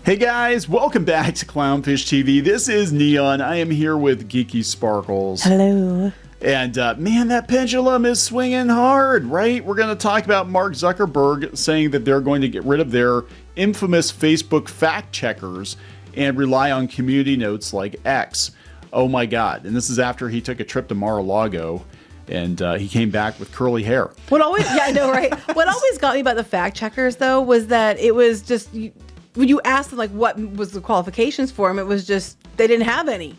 Hey guys, welcome back to Clownfish TV. This is Kneon. I am here with Geeky Sparkles. Hello. And man, that pendulum is swinging hard, right? We're going to talk about Mark Zuckerberg saying that they're going to get rid of their infamous Facebook fact checkers and rely on community notes like X. Oh my God. And this is after he took a trip to Mar-a-Lago and he came back with curly hair. What always, yeah, I know, right? What always got me about the fact checkers, though, was that it was just, when you asked them, like, what was the qualifications for them, it was just, they didn't have any.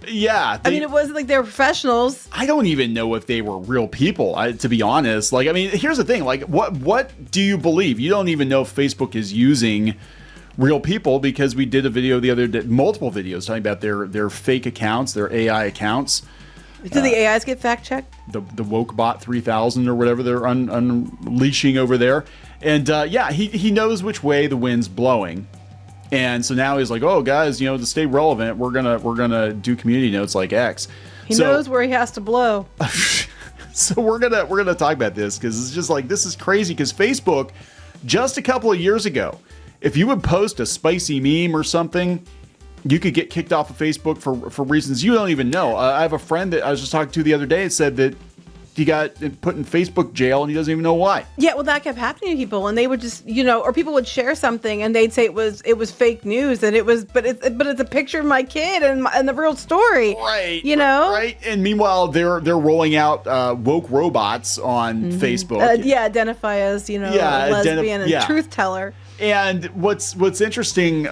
Yeah. I mean, it wasn't like they were professionals. I don't even know if they were real people, to be honest. Like, I mean, here's the thing. Like, what do you believe? You don't even know if Facebook is using real people, because we did a video the other day, multiple videos talking about their fake accounts, their AI accounts. Do the AIs get fact checked? The WokeBot 3000 or whatever they're unleashing over there. And yeah, he knows which way the wind's blowing. And so now he's like, oh guys, to stay relevant, we're gonna do community notes like X. He knows where he has to blow. So we're gonna talk about this, because it's just like, this is crazy, because Facebook, just a couple of years ago, if you would post a spicy meme or something, you could get kicked off of Facebook for reasons you don't even know. I have a friend that I was just talking to the other day that said that he got put in Facebook jail and he doesn't even know why. Yeah, well, that kept happening to people, and they would just, or people would share something and they'd say it was fake news, and but it's a picture of my kid and the real story, right? Right. And meanwhile, they're rolling out woke robots on Facebook. Yeah, identify as lesbian and truth teller. And what's interesting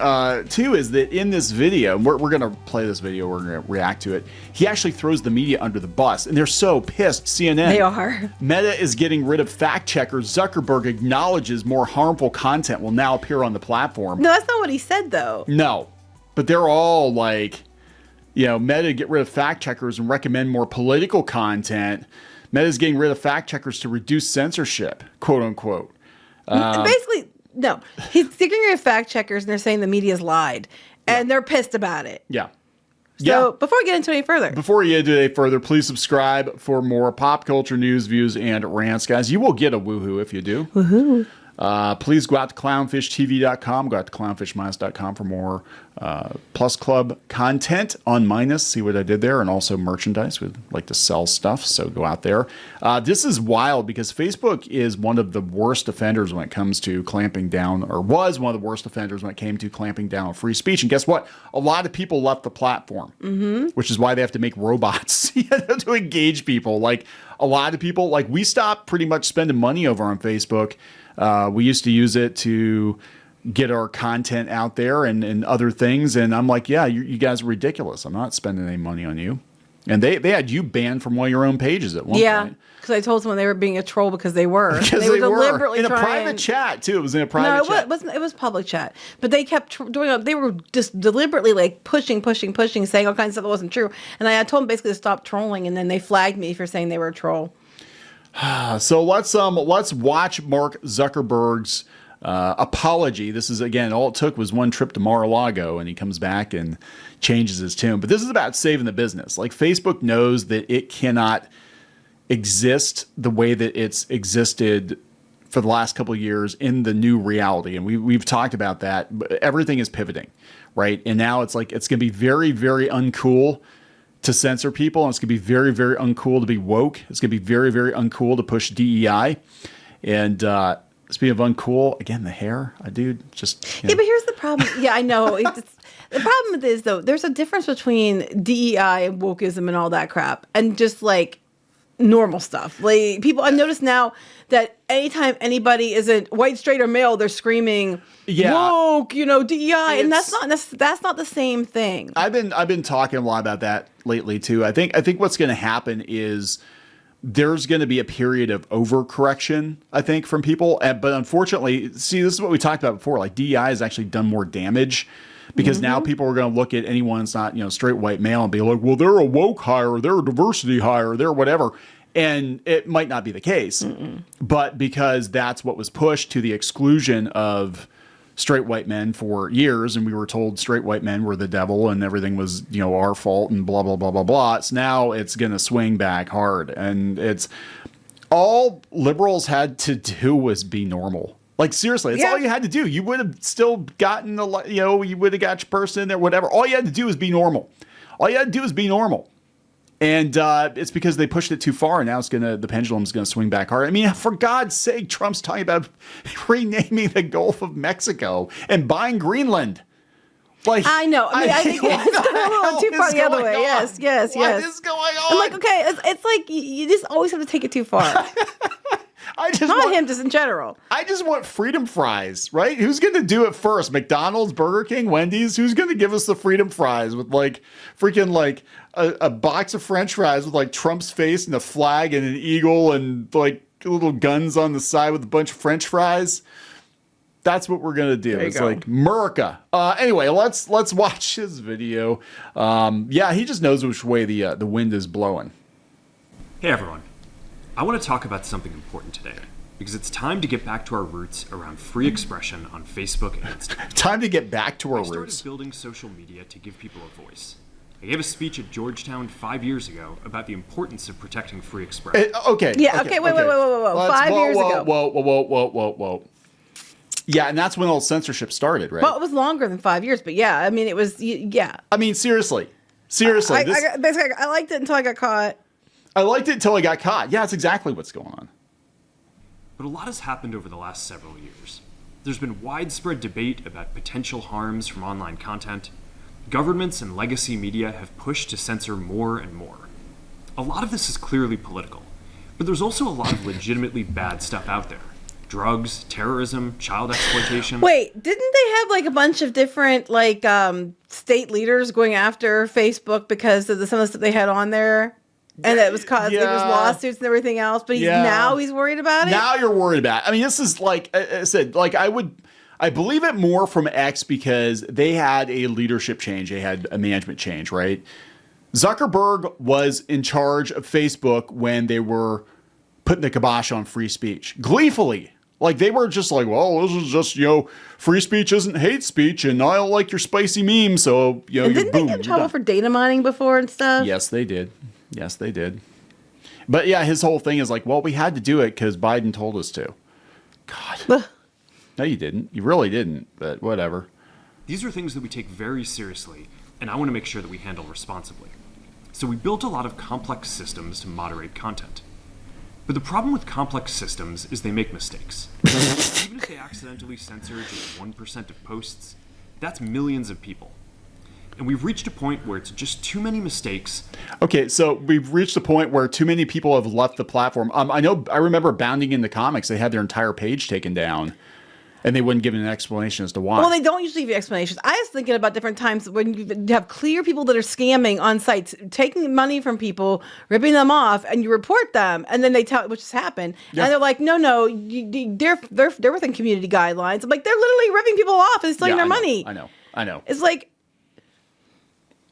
too is that in this video, we're gonna play this video, we're gonna react to it. He actually throws the media under the bus, and they're so pissed. CNN. They are. Meta is getting rid of fact checkers. Zuckerberg acknowledges more harmful content will now appear on the platform. No, that's not what he said, though. No, but they're all like, Meta get rid of fact checkers and recommend more political content. Meta's getting rid of fact checkers to reduce censorship, quote unquote. Basically. No, he's getting rid of fact checkers, and they're saying the media's lied, and they're pissed about it. Yeah. So before we get into any further. Please subscribe for more pop culture news, views, and rants, guys. You will get a woohoo if you do. Woohoo. Please go out to clownfishtv.com, go out to clownfishminus.com for more Plus Club content on Minus. See what I did there, and also merchandise. We'd like to sell stuff, so go out there. This is wild, because Facebook is one of the worst offenders when it comes to clamping down, or was one of the worst offenders when it came to clamping down on free speech. And guess what? A lot of people left the platform, which is why they have to make robots to engage people. Like, a lot of people, like, we stopped pretty much spending money over on Facebook. We used to use it to get our content out there and other things. And I'm like, yeah, you guys are ridiculous. I'm not spending any money on you. And they had you banned from one of your own pages at one point. Yeah, because I told someone they were being a troll because they were. They were deliberately in a private chat, too. It was in a private chat. No, it was public chat. But they kept doing it. They were just deliberately like pushing, saying all kinds of stuff that wasn't true. And I told them basically to stop trolling. And then they flagged me for saying they were a troll. So let's watch Mark Zuckerberg's apology. This is, again, all it took was one trip to Mar-a-Lago, and he comes back and changes his tune. But this is about saving the business. Like, Facebook knows that it cannot exist the way that it's existed for the last couple of years in the new reality. And we've talked about that. But everything is pivoting, right? And now it's like, it's going to be very, very uncool to censor people, and it's going to be very, very uncool to be woke. It's going to be very, very uncool to push DEI. And speaking of uncool, again, the hair, dude, just... Yeah, but here's the problem. Yeah, I know. The problem is, though, there's a difference between DEI and wokeism and all that crap, and just, like, normal stuff. Like, people, I've noticed now that anytime anybody isn't white, straight, or male, they're screaming, woke, DEI, and that's not the same thing. I've been talking a lot about that lately too. I think what's going to happen is there's going to be a period of overcorrection, I think, from people. But unfortunately, see, this is what we talked about before. Like, DEI has actually done more damage, because now people are going to look at anyone that's not, straight white male and be like, well, they're a woke hire, or they're a diversity hire, or they're whatever. And it might not be the case, but because that's what was pushed to the exclusion of straight white men for years, and we were told straight white men were the devil and everything was, our fault and blah, blah, blah, blah, blah. So now it's going to swing back hard. And it's all liberals had to do was be normal. Like, seriously, it's all you had to do. You would have still gotten you would have got your person in there, whatever. All you had to do is be normal. All you had to do is be normal. And it's because they pushed it too far, and now the pendulum's gonna swing back hard. I mean, for God's sake, Trump's talking about renaming the Gulf of Mexico and buying Greenland. Like, I know. I mean, I think it's a little too far the other way. Yes. What is going on? I'm like, okay, it's like you just always have to take it too far. Just in general. I just want freedom fries, right? Who's going to do it first? McDonald's, Burger King, Wendy's? Who's going to give us the freedom fries with like freaking like a box of French fries with like Trump's face and a flag and an eagle and like little guns on the side with a bunch of French fries? That's what we're going to do. It's like America. Anyway, let's watch his video. He just knows which way the wind is blowing. Hey everyone. I want to talk about something important today, because it's time to get back to our roots around free expression on Facebook and Instagram. Time to get back to our roots. I started building social media to give people a voice. I gave a speech at Georgetown 5 years ago about the importance of protecting free expression. Okay. Yeah, okay, wait. 5 years ago. Whoa. Yeah, and that's when all censorship started, right? Well, it was longer than 5 years, but yeah, I mean, it was, yeah. I mean, seriously. I liked it until I got caught. I liked it until I got caught. Yeah, that's exactly what's going on. But a lot has happened over the last several years. There's been widespread debate about potential harms from online content. Governments and legacy media have pushed to censor more and more. A lot of this is clearly political, but there's also a lot of legitimately bad stuff out there. Drugs, terrorism, child exploitation. Wait, didn't they have like a bunch of different like state leaders going after Facebook because of some of the stuff they had on there? And that was causing there was lawsuits and everything else, but now he's worried about it? Now you're worried about it. I mean, this is like I said, like I believe it more from X because they had a leadership change. They had a management change, right? Zuckerberg was in charge of Facebook when they were putting the kibosh on free speech. Gleefully. Like, they were just like, well, this is just, free speech isn't hate speech, and I don't like your spicy meme, so, and didn't they get in trouble for data mining before and stuff? Yes, they did. But yeah, his whole thing is like, well, we had to do it because Biden told us to. God. No, you didn't. You really didn't, but whatever. These are things that we take very seriously, and I want to make sure that we handle responsibly. So we built a lot of complex systems to moderate content. But the problem with complex systems is they make mistakes. Even if they accidentally censor just 1% of posts, that's millions of people. And we've reached a point where it's just too many mistakes. Okay, so we've reached a point where too many people have left the platform. I remember Bounding in the Comics, they had their entire page taken down. And they wouldn't give an explanation as to why. Well, they don't usually give you explanations. I was thinking about different times when you have clear people that are scamming on sites, taking money from people, ripping them off, and you report them, and then they tell which has happened, and they're like, no, they're within community guidelines. I'm like, they're literally ripping people off and stealing their money. I know. It's like,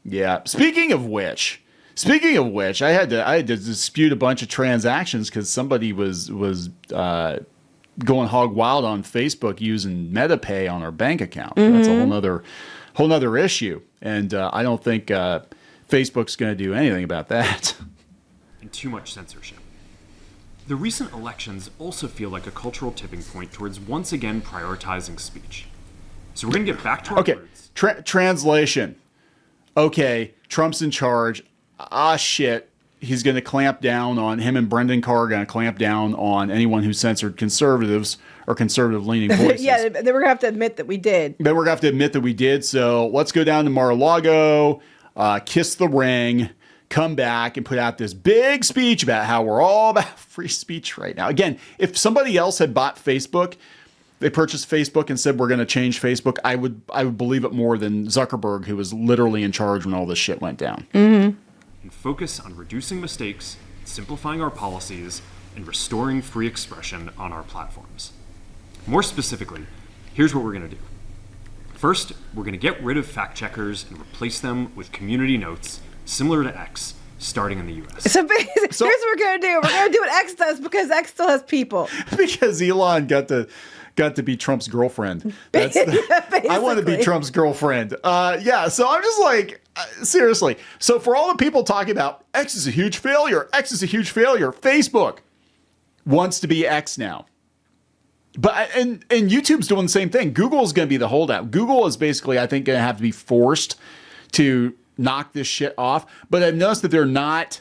yeah. Speaking of which, I had to dispute a bunch of transactions because somebody was going hog wild on Facebook using MetaPay on our bank account. Mm-hmm. That's a whole nother issue. And I don't think Facebook's going to do anything about that. And too much censorship. The recent elections also feel like a cultural tipping point towards once again prioritizing speech. So we're going to get back to our roots. Translation. Okay, Trump's in charge. Shit. He's going to clamp down on him and Brendan Carr are going to clamp down on anyone who censored conservatives or conservative-leaning voices. Yeah, then we're going to have to admit that we did. So let's go down to Mar-a-Lago, kiss the ring, come back and put out this big speech about how we're all about free speech right now. Again, if somebody else had bought Facebook, they purchased Facebook and said we're going to change Facebook, I would believe it more than Zuckerberg, who was literally in charge when all this shit went down. Mm-hmm. And focus on reducing mistakes, simplifying our policies, and restoring free expression on our platforms. More specifically, here's what we're going to do. First, we're going to get rid of fact checkers and replace them with community notes, similar to X, starting in the US. So basically, here's what we're going to do. We're going to do what X does because X still has people. Because Elon got to be Trump's girlfriend. I want to be Trump's girlfriend. So I'm just like, seriously. So for all the people talking about X is a huge failure, Facebook wants to be X now. But and YouTube's doing the same thing. Google's going to be the holdout. Google is basically, I think, going to have to be forced to knock this shit off. But I've noticed that they're not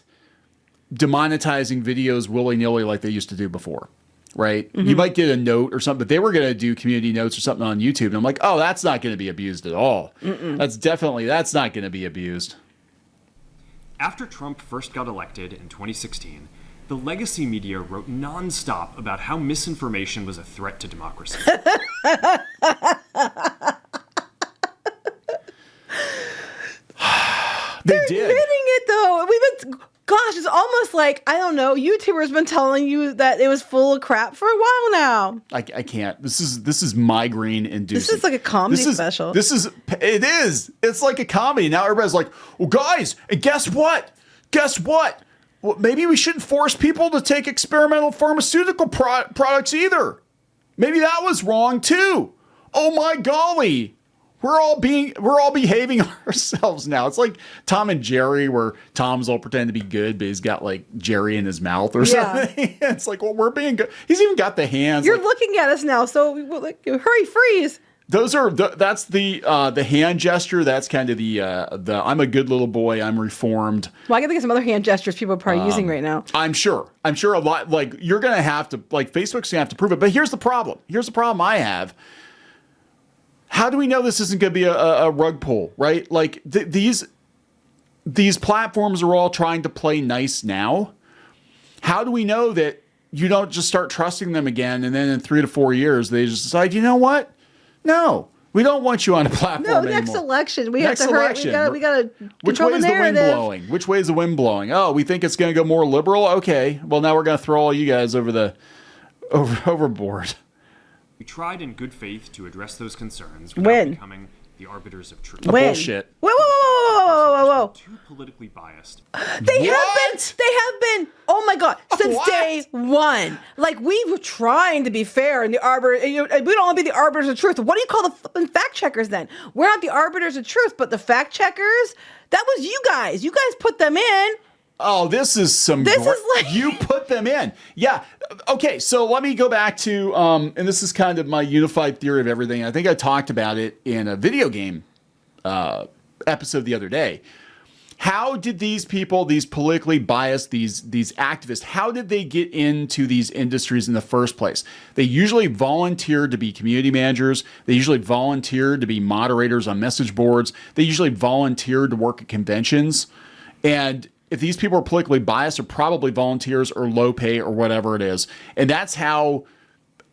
demonetizing videos willy-nilly like they used to do before, right? You might get a note or something, but they were going to do community notes or something on YouTube. And I'm like, oh, that's not going to be abused at all. That's not going to be abused. After Trump first got elected in 2016, the legacy media wrote nonstop about how misinformation was a threat to democracy. They did. Admitting it though. Gosh, it's almost like, I don't know, YouTubers been telling you that it was full of crap for a while now. I can't. This is migraine inducing. This is like a comedy special. It is. It's like a comedy. Now everybody's like, well, guys, and guess what? Well, maybe we shouldn't force people to take experimental pharmaceutical products either. Maybe that was wrong too. Oh my golly. We're all behaving ourselves now. It's like Tom and Jerry, where Tom's all pretend to be good, but he's got like Jerry in his mouth or something. It's like, well, we're being good. He's even got the hands. You're looking at us now, so hurry, freeze. That's the hand gesture. That's kind of the I'm a good little boy. I'm reformed. Well, I can think of some other hand gestures people are probably using right now. I'm sure a lot. Like, you're gonna have to, like, Facebook's gonna have to prove it. But here's the problem. Here's the problem I have. How do we know this isn't going to be a rug pull, right? Like, these platforms are all trying to play nice now. How do we know that you don't just start trusting them again, and then in 3 to 4 years they just decide, you know what? No, we don't want you on a platform anymore. Next election, we have to hurry. We got to control the narrative. Which way is the wind blowing? Which way is the wind blowing? Oh, we think it's going to go more liberal. Okay, well, now we're going to throw all you guys overboard. We tried in good faith to address those concerns without becoming the arbiters of truth. Bullshit. Whoa. Too politically biased. They have been. Oh my God! Since day one, like, we were trying to be fair, and the arbiter. We don't want to be the arbiters of truth. What do you call the flipping fact checkers then? We're not the arbiters of truth, but the fact checkers. That was you guys. You guys put them in. Oh, this is like, you put them in. Yeah. Okay, so let me go back to, and this is kind of my unified theory of everything. I think I talked about it in a video game episode the other day. How did these people, these politically biased, these activists, how did they get into these industries in the first place? They usually volunteered to be community managers. They usually volunteered to be moderators on message boards. They usually volunteered to work at conventions. And if these people are politically biased, they're probably volunteers or low pay or whatever it is. And that's how,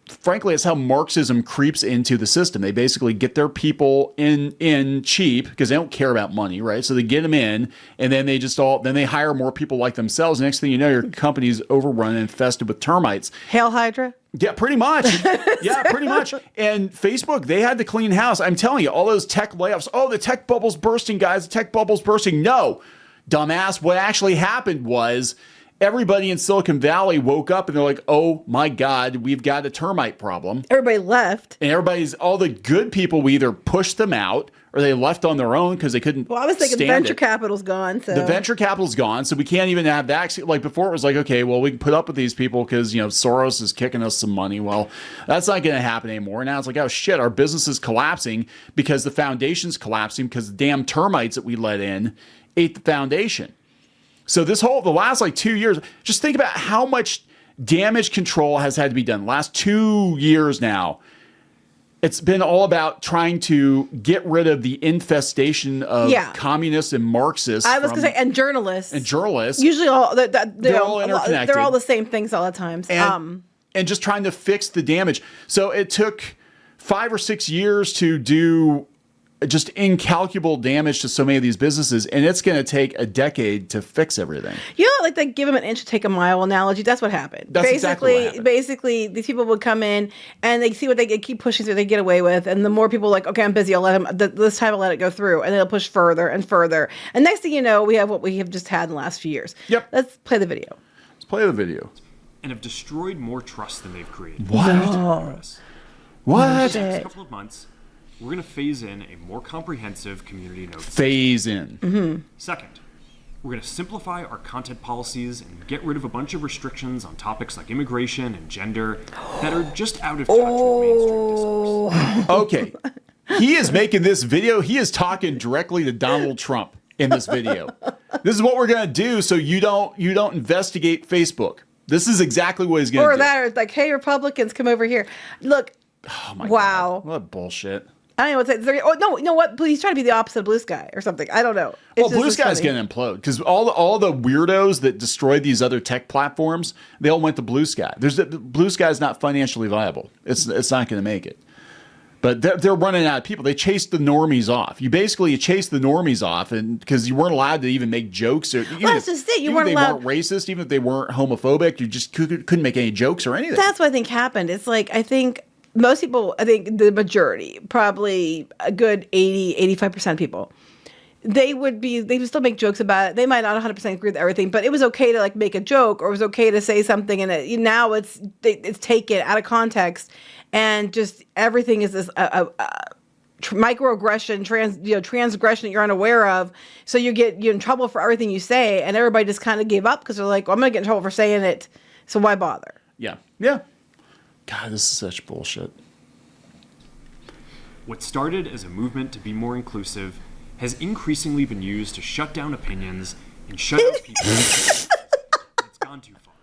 frankly, it's how Marxism creeps into the system. They basically get their people in cheap because they don't care about money, right? So they get them in, and then they hire more people like themselves. The next thing you know, your company's overrun and infested with termites. Hail Hydra? Yeah, pretty much. Yeah, pretty much. And Facebook, they had to clean house. I'm telling you, all those tech layoffs. Oh, the tech bubble's bursting, guys. The tech bubble's bursting. No. Dumbass, what actually happened was everybody in Silicon Valley woke up and they're like, oh my God, we've got a termite problem. Everybody left. And all the good people, we either pushed them out or they left on their own because they couldn't. Well, I was thinking venture capital's gone. So. The venture capital's gone, so we can't even have that. Like before, it was like, okay, well, we can put up with these people because, Soros is kicking us some money. Well, that's not going to happen anymore. Now it's like, oh shit, our business is collapsing because the foundation's collapsing because the damn termites that we let in ate the foundation. So the last 2 years, just think about how much damage control has had to be done. The last 2 years now, it's been all about trying to get rid of the infestation of communists and Marxists. I was going to say, and journalists. Usually Usually they're all interconnected. They're all the same things all the time. And just trying to fix the damage. So it took 5 or 6 years to do just incalculable damage to so many of these businesses, and it's going to take a decade to fix everything. Like the give them an inch to take a mile analogy. That's what happened. That's exactly what happened. Basically, these people would come in and they see what they keep pushing through, they get away with, and the more people are like, okay, I'm busy, I'll let him. This time I'll let it go through, and they'll push further and further. And next thing you know, we have what we have just had in the last few years. Yep. Let's play the video. And have destroyed more trust than they've created. What? No. What? In the next couple of months, we're going to phase in a more comprehensive community note. Phase in. Mm-hmm. Second, We're going to simplify our content policies and get rid of a bunch of restrictions on topics like immigration and gender that are just out of touch with mainstream discourse. Okay. He is making this video. He is talking directly to Donald Trump in this video. This is what we're going to do so you don't investigate Facebook. This is exactly what he's going to do. Or that, or like, hey, Republicans, come over here. Look. Oh my wow. God. What bullshit. I don't know what to say. Oh, no, you know what? He's trying to be the opposite of Blue Sky or something. I don't know. Well, Blue Sky's going to implode because all the weirdos that destroyed these other tech platforms, they all went to Blue Sky. Blue Sky is not financially viable. It's not going to make it. But they're running out of people. They chased the normies off. You chased the normies off, and because you weren't allowed to even make jokes. Or, that's just it. You weren't allowed. They weren't racist, even if they weren't homophobic. You just couldn't make any jokes or anything. That's what I think happened. It's like, I think most people, I think the majority, probably a good 85% of people, they would still make jokes about it. They might not 100% agree with everything, but it was okay to like make a joke, or it was okay to say something, and now it's taken out of context, and just everything is this microaggression, transgression that you're unaware of. So you get in trouble for everything you say, and everybody just kind of gave up because they're like, well, I'm gonna get in trouble for saying it, so why bother? Yeah. God, this is such bullshit. What started as a movement to be more inclusive has increasingly been used to shut down opinions and shut out people. It's gone too far.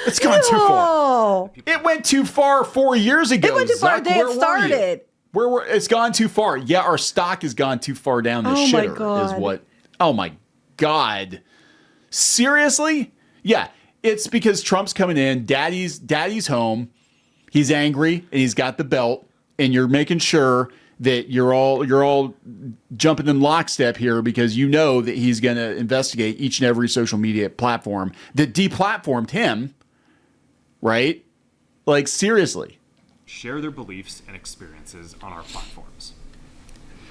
It's gone too far. It went too far 4 years ago. It went too far. Zuck, They had started. It's gone too far. Yeah, our stock has gone too far down the shitter. My God. Is what. Oh my God. Seriously? Yeah. It's because Trump's coming in. Daddy's home. He's angry and he's got the belt, and you're making sure that you're all jumping in lockstep here because you know that he's going to investigate each and every social media platform that deplatformed him, right? Like, seriously. Share their beliefs and experiences on our platforms.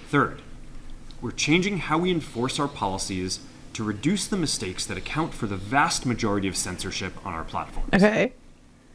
Third, we're changing how we enforce our policies to reduce the mistakes that account for the vast majority of censorship on our platforms. Okay.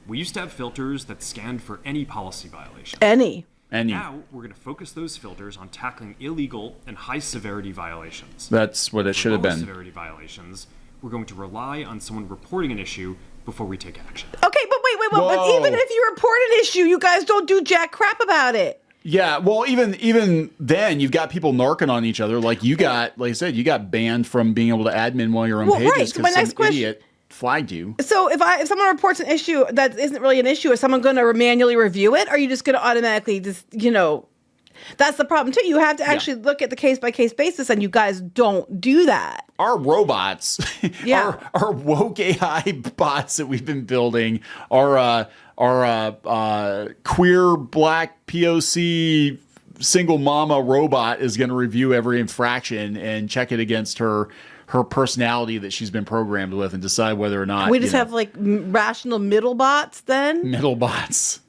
We used to have filters that scanned for any policy violation. Any. Now, we're going to focus those filters on tackling illegal and high-severity violations. That's what it should have been. Low-severity violations, we're going to rely on someone reporting an issue before we take action. Okay, but wait. But even if you report an issue, you guys don't do jack crap about it. Yeah, well, even then, you've got people narking on each other. Like I said, you got banned from being able to admin one of your own pages because some idiot flagged you. So if someone reports an issue that isn't really an issue, is someone going to manually review it? Or are you just going to automatically just, that's the problem too. You have to actually look at the case by case basis, and you guys don't do that. Our robots, our woke AI bots that we've been building, our queer black POC single mama robot is going to review every infraction and check it against her personality that she's been programmed with and decide whether or not we just have like rational middle bots then. Middle bots.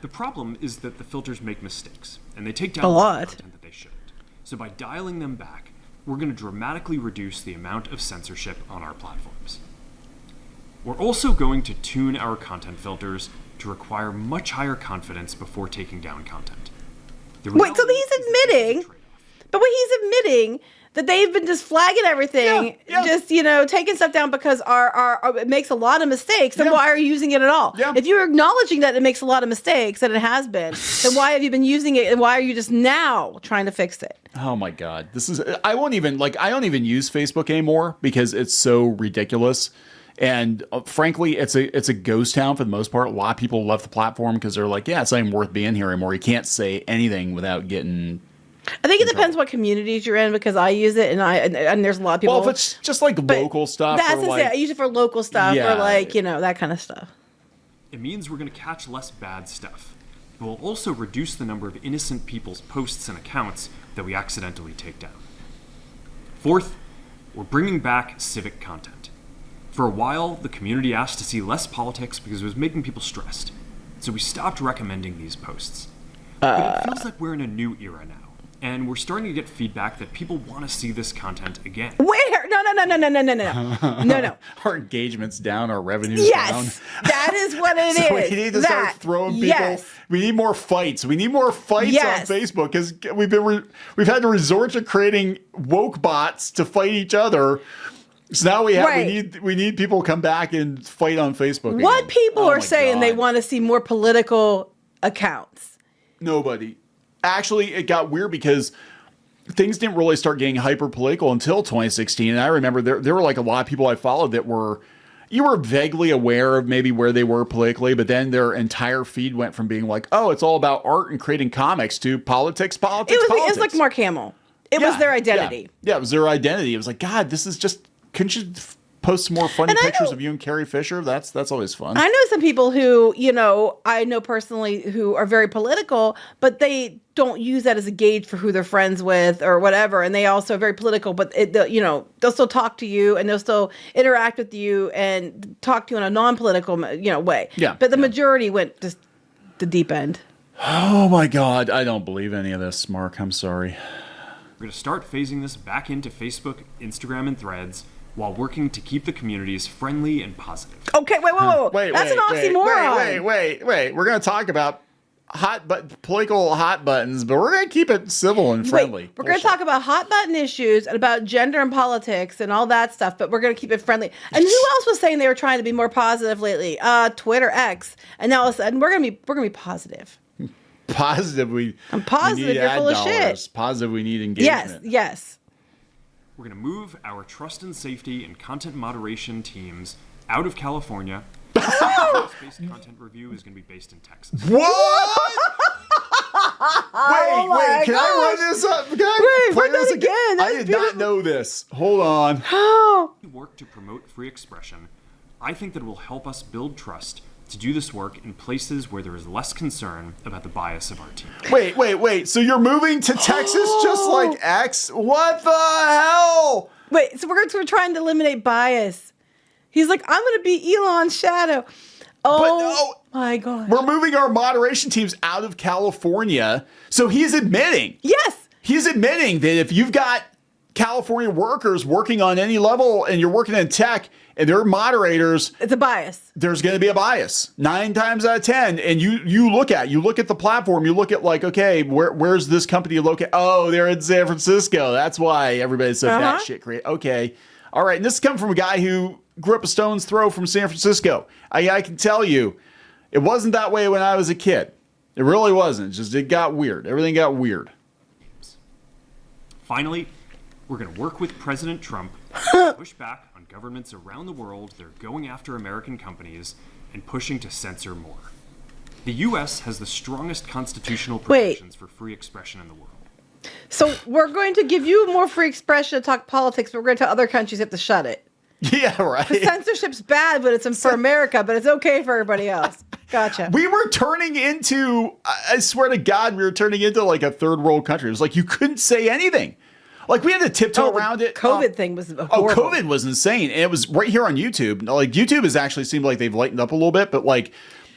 The problem is that the filters make mistakes, and they take down a lot content that they shouldn't. So by dialing them back, we're going to dramatically reduce the amount of censorship on our platforms. We're also going to tune our content filters to require much higher confidence before taking down content. Wait, so he's admitting that they've been just flagging everything, just, taking stuff down because it makes a lot of mistakes, then why are you using it at all? Yeah. If you're acknowledging that it makes a lot of mistakes, and it has been, then why have you been using it, and why are you just now trying to fix it? Oh my God. I don't even use Facebook anymore because it's so ridiculous. And frankly, it's a ghost town for the most part. A lot of people left the platform because they're like, it's not even worth being here anymore. You can't say anything without getting... I think it depends what communities you're in, because I use it, and there's a lot of people. Well, if it's just like local stuff, I use it for local stuff, or that kind of stuff. It means we're going to catch less bad stuff, but we'll also reduce the number of innocent people's posts and accounts that we accidentally take down. Fourth, we're bringing back civic content. For a while, the community asked to see less politics because it was making people stressed, so we stopped recommending these posts. But it feels like we're in a new era now. And we're starting to get feedback that people want to see this content again. Where? No. Our engagement's down, our revenue's down. Yes, that is what it is. So we need to start throwing people. Yes. We need more fights. We need more fights on Facebook because we've had to resort to creating woke bots to fight each other. So now we need people to come back and fight on Facebook. What again. people are saying they God. want to see more political accounts. Nobody. Actually, it got weird because things didn't really start getting hyper political until 2016. And I remember there were like a lot of people I followed that you were vaguely aware of maybe where they were politically, but then their entire feed went from being like, oh, it's all about art and creating comics to politics. It was like Mark Hamill. It was their identity. Yeah, it was their identity. It was like, God, this is just, couldn't you post some more funny pictures of you and Carrie Fisher? That's always fun. I know some people who, I know personally who are very political, but they don't use that as a gauge for who they're friends with or whatever. And they also are very political, but they'll still talk to you and they'll still interact with you and talk to you in a non-political, way. Yeah. But the majority went just the deep end. Oh my God. I don't believe any of this, Mark. I'm sorry. We're going to start phasing this back into Facebook, Instagram, and Threads while working to keep the communities friendly and positive. Okay, wait. That's an oxymoron. Wait. We're going to talk about political hot buttons, but we're going to keep it civil and friendly. We're going to talk about hot button issues and about gender and politics and all that stuff, but we're going to keep it friendly. And who else was saying they were trying to be more positive lately? Twitter, X, and now all of a sudden we're going to be positive. Positive. I'm positive. We need you're full of dollars. shit. Positive. We need engagement. Yes. We're going to move our trust and safety and content moderation teams out of California. Space content review is going to be based in Texas. What? Wait, can I run this up? Can I play run that this again. I did not know this. Hold on. We work to promote free expression. I think that it will help us build trust to do this work in places where there is less concern about the bias of our team. Wait. So you're moving to Texas just like X? What the hell? Wait, so we're trying to eliminate bias. He's like, I'm going to be Elon's shadow. Oh, my God. We're moving our moderation teams out of California. So he's admitting. Yes. He's admitting that if you've got California workers working on any level and you're working in tech and they're moderators, it's a bias. There's going to be a bias 9 times out of 10. And you look at the platform, you look at like, okay, where's this company located? Oh, they're in San Francisco. That's why everybody said that shit great. Okay. All right. And this is coming from a guy who grew up a stone's throw from San Francisco. I can tell you, it wasn't that way when I was a kid. It really wasn't. It got weird. Everything got weird. Finally, we're going to work with President Trump to push back on governments around the world that are going after American companies and pushing to censor more. The U.S. has the strongest constitutional protections for free expression in the world. So we're going to give you more free expression to talk politics, but we're going to tell other countries have to shut it. Yeah, right. Censorship's bad, but it's for America, but it's okay for everybody else. Gotcha. We were turning into, I swear to God, we were turning into like a third world country. It was like you couldn't say anything. Like we had to tiptoe around it. COVID thing was horrible. Oh, COVID was insane. And it was right here on YouTube. Like YouTube has actually seemed like they've lightened up a little bit, but like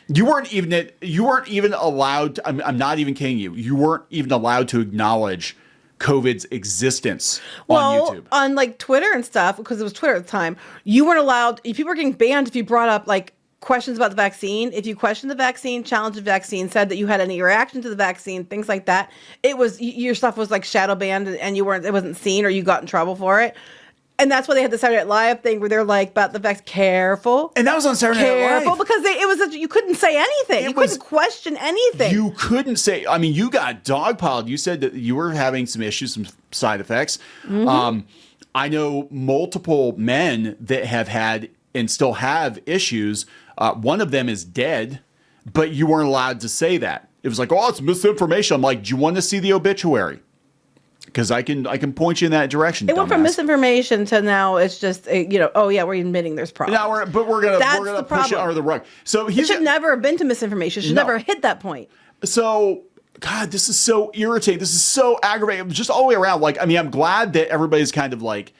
you weren't even allowed to, I'm not even kidding you. You weren't even allowed to acknowledge COVID's existence on YouTube. On like Twitter and stuff, because it was Twitter at the time, you weren't allowed, if people were getting banned if you brought up like questions about the vaccine, if you questioned the vaccine, challenged the vaccine, said that you had any reaction to the vaccine, things like that, it was, your stuff was like shadow banned and it wasn't seen or you got in trouble for it. And that's why they had the Saturday Night Live thing where they're like about the fact, careful. And that was on Saturday Night Live. Because you couldn't say anything. You couldn't question anything. You couldn't say, I mean, you got dogpiled. You said that you were having some issues, some side effects. Mm-hmm. I know multiple men that have had and still have issues. One of them is dead, but you weren't allowed to say that. It was like, oh, it's misinformation. I'm like, do you want to see the obituary? Because I can point you in that direction. It went from misinformation to now it's just oh yeah, we're admitting there's problems. Now we're gonna push it under the rug. So he should never have been to misinformation. Should never have hit that point. So God, this is so irritating. This is so aggravating. Just all the way around. Like, I mean, I'm glad that everybody's kind of like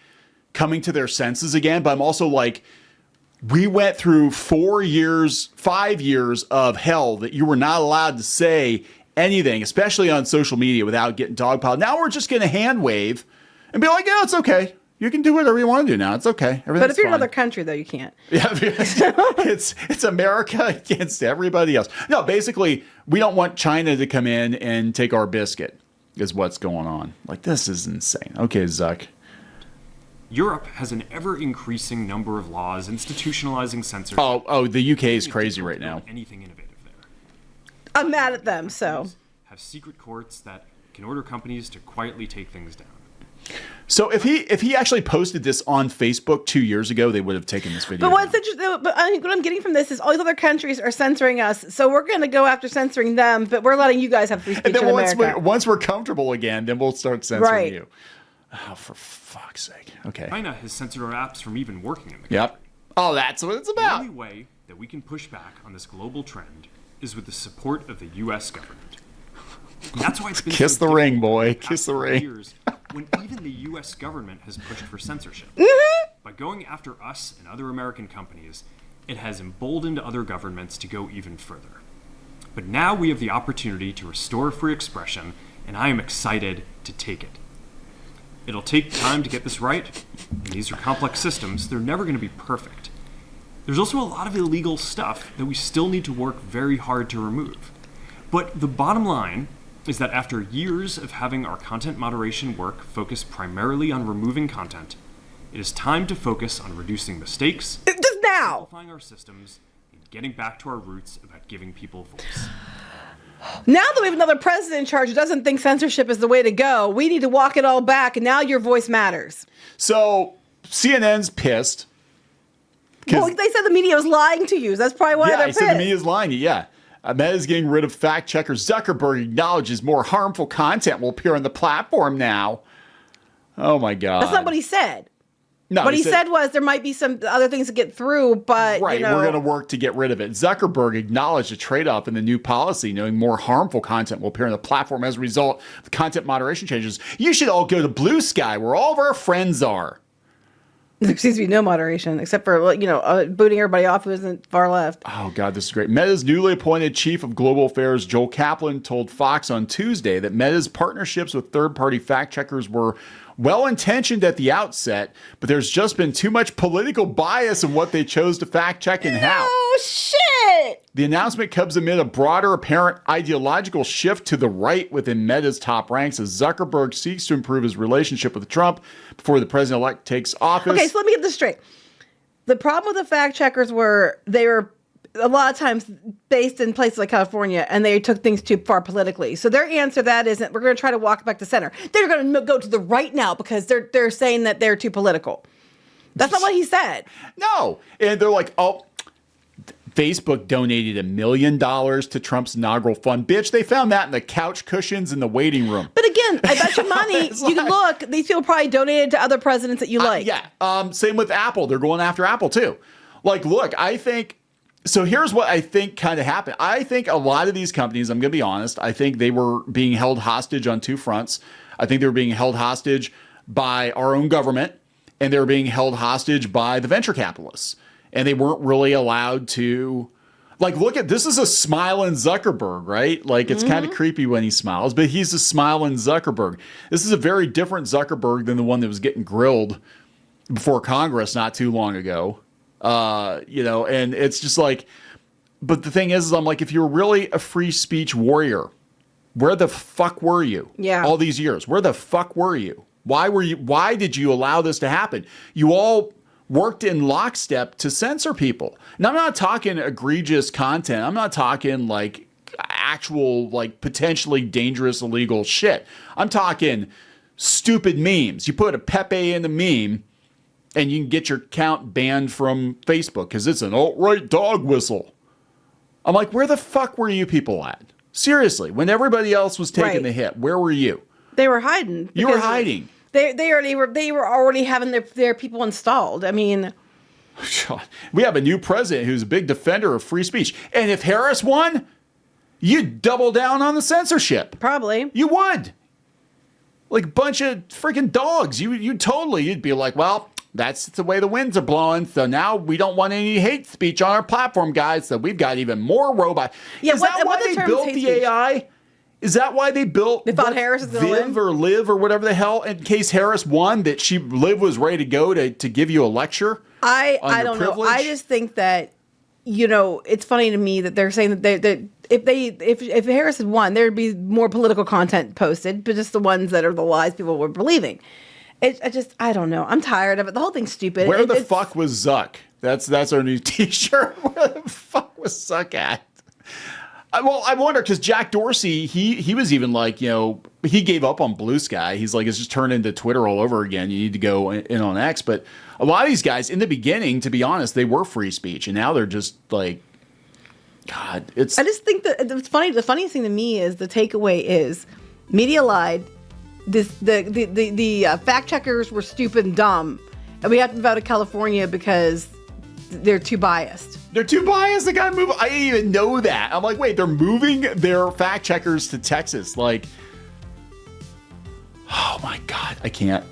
coming to their senses again, but I'm also like, we went through 5 years of hell that you were not allowed to say anything, especially on social media, without getting dogpiled. Now we're just going to hand wave and be like, yeah, it's okay. You can do whatever you want to do now. It's okay. Everything's But if you're fine. another country, though, you can't. Yeah, it's America against everybody else. No, basically, we don't want China to come in and take our biscuit, is what's going on. Like, this is insane. Okay, Zuck. Europe has an ever-increasing number of laws institutionalizing censorship. Oh, the UK is crazy right now. Anything innovative there. I'm mad at them, so. Have secret courts that can order companies to quietly take things down. So if he actually posted this on Facebook 2 years ago, they would have taken this video. But what's interesting, but I think what I'm getting from this is all these other countries are censoring us, so we're going to go after censoring them, but we're letting you guys have free speech and then in once America. once we're comfortable again, then we'll start censoring you. Oh, for fuck's sake. Okay. China has censored our apps from even working in the country. Yep. Oh, that's what it's The about. only way that we can push back on this global trend is with the support of the U.S. government. And that's why it's been Kiss so the ring, difficult boy. for the past Kiss the 4 ring. years when even the U.S. government has pushed for censorship. By going after us and other American companies, it has emboldened other governments to go even further. But now we have the opportunity to restore free expression, and I am excited to take it. It'll take time to get this right, and these are complex systems. They're never going to be perfect. There's also a lot of illegal stuff that we still need to work very hard to remove. But the bottom line is that after years of having our content moderation work focus primarily on removing content, it is time to focus on reducing mistakes, Just now. simplifying our systems, and getting back to our roots about giving people voice. Now that we have another president in charge who doesn't think censorship is the way to go, we need to walk it all back, and now your voice matters. So CNN's pissed. Well, they said the media was lying to you. That's probably why Yeah, they're he pissed. said the media's lying. Yeah. Meta's getting rid of fact checker. Zuckerberg acknowledges more harmful content will appear on the platform now. Oh my God. That's not what he said. No, What he said was there might be some other things to get through, but right, you know, we're going to work to get rid of it. Zuckerberg acknowledged a trade-off in the new policy, knowing more harmful content will appear on the platform as a result of the content moderation changes. You should all go to Blue Sky, where all of our friends are. there seems to be no moderation except for booting everybody off who isn't far left. Oh, God, this is great. Meta's newly appointed chief of global affairs, Joel Kaplan, told Fox on Tuesday that Meta's partnerships with third-party fact-checkers were well-intentioned at the outset, but there's just been too much political bias in what they chose to fact-check and how. Oh, shit! The announcement comes amid a broader apparent ideological shift to the right within Meta's top ranks as Zuckerberg seeks to improve his relationship with Trump before the president-elect takes office. Okay, so let me get this straight. The problem with the fact checkers were they were a lot of times based in places like California, and they took things too far politically. So their answer to that isn't, we're going to try to walk back to center. They're going to go to the right now because they're saying that they're too political. That's not what he said. No. And they're like, oh, Facebook donated $1 million to Trump's inaugural fund. Bitch, they found that in the couch cushions in the waiting room. But again, I bet you money, you can look, these people probably donated to other presidents that you like. Yeah. Same with Apple. They're going after Apple too. Like, look, I think, so here's what I think kind of happened. I think a lot of these companies, I'm going to be honest, I think they were being held hostage on two fronts. I think they were being held hostage by our own government, and they were being held hostage by the venture capitalists. And they weren't really allowed to, like, look at, this is a smiling Zuckerberg, right? Like, it's kind of creepy when he smiles, but he's a smiling Zuckerberg. This is a very different Zuckerberg than the one that was getting grilled before Congress not too long ago. And it's just like, but the thing is I'm like, if you're really a free speech warrior, where the fuck were you? Yeah. All these years, where the fuck were you? Why did you allow this to happen? You all worked in lockstep to censor people. Now, I'm not talking egregious content. I'm not talking like actual, like potentially dangerous, illegal shit. I'm talking stupid memes. You put a Pepe in the meme, and you can get your account banned from Facebook because it's an alt-right dog whistle. I'm like, where the fuck were you people at? Seriously, when everybody else was taking the hit, where were you? They were hiding. You were hiding. They were already having their people installed. I mean, we have a new president who's a big defender of free speech. And if Harris won, you'd double down on the censorship. probably. You would. Like a bunch of freaking dogs. You'd be like, well, that's the way the winds are blowing. So now we don't want any hate speech on our platform, guys. So we've got even more robots. Yeah, Is that why they built the AI? Is that why they built? They thought Harris was gonna win? or Liv or whatever the hell, in case Harris won, that Liv was ready to go to give you a lecture. I your don't know. privilege? I just think that, you know, it's funny to me that they're saying that if Harris had won, there'd be more political content posted, but just the ones that are the lies people were believing. I don't know. I'm tired of it. The whole thing's stupid. Where the fuck was Zuck? That's our new T-shirt. Where the fuck was Zuck at? Well, I wonder, because Jack Dorsey, he was even like, you know, he gave up on Blue Sky. He's like, it's just turned into Twitter all over again. You need to go in on X. But a lot of these guys, in the beginning, to be honest, they were free speech, and now they're just like, God, it's. I just think that it's funny. The funniest thing to me is the takeaway is media lied. The fact checkers were stupid and dumb, and we have to vote in California because they're too biased. They're too biased. They got to move. I didn't even know that. I'm like, wait, they're moving their fact checkers to Texas. Like, oh my God, I can't.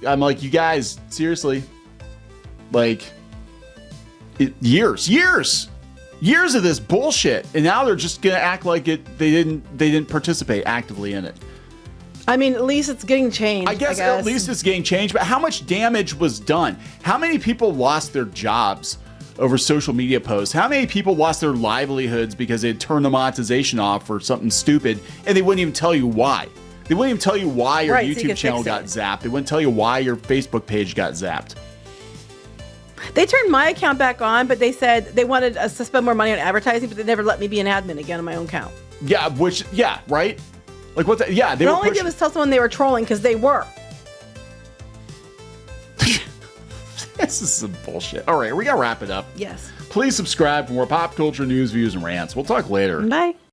I'm like, you guys, seriously, like, years of this bullshit, and now they're just gonna act like it. They didn't participate actively in it. I mean, at least it's getting changed. I guess at least it's getting changed, but how much damage was done? How many people lost their jobs over social media posts? How many people lost their livelihoods because they had turned the monetization off for something stupid, and they wouldn't even tell you why? They wouldn't even tell you why your YouTube channel got zapped. They wouldn't tell you why your Facebook page got zapped. They turned my account back on, but they said they wanted us to spend more money on advertising, but they never let me be an admin again on my own account. Yeah, right? Like what? They the were only did was tell someone they were trolling because they were. This is some bullshit. All right, we gotta wrap it up. Yes. Please subscribe for more pop culture news, views, and rants. We'll talk later. Bye.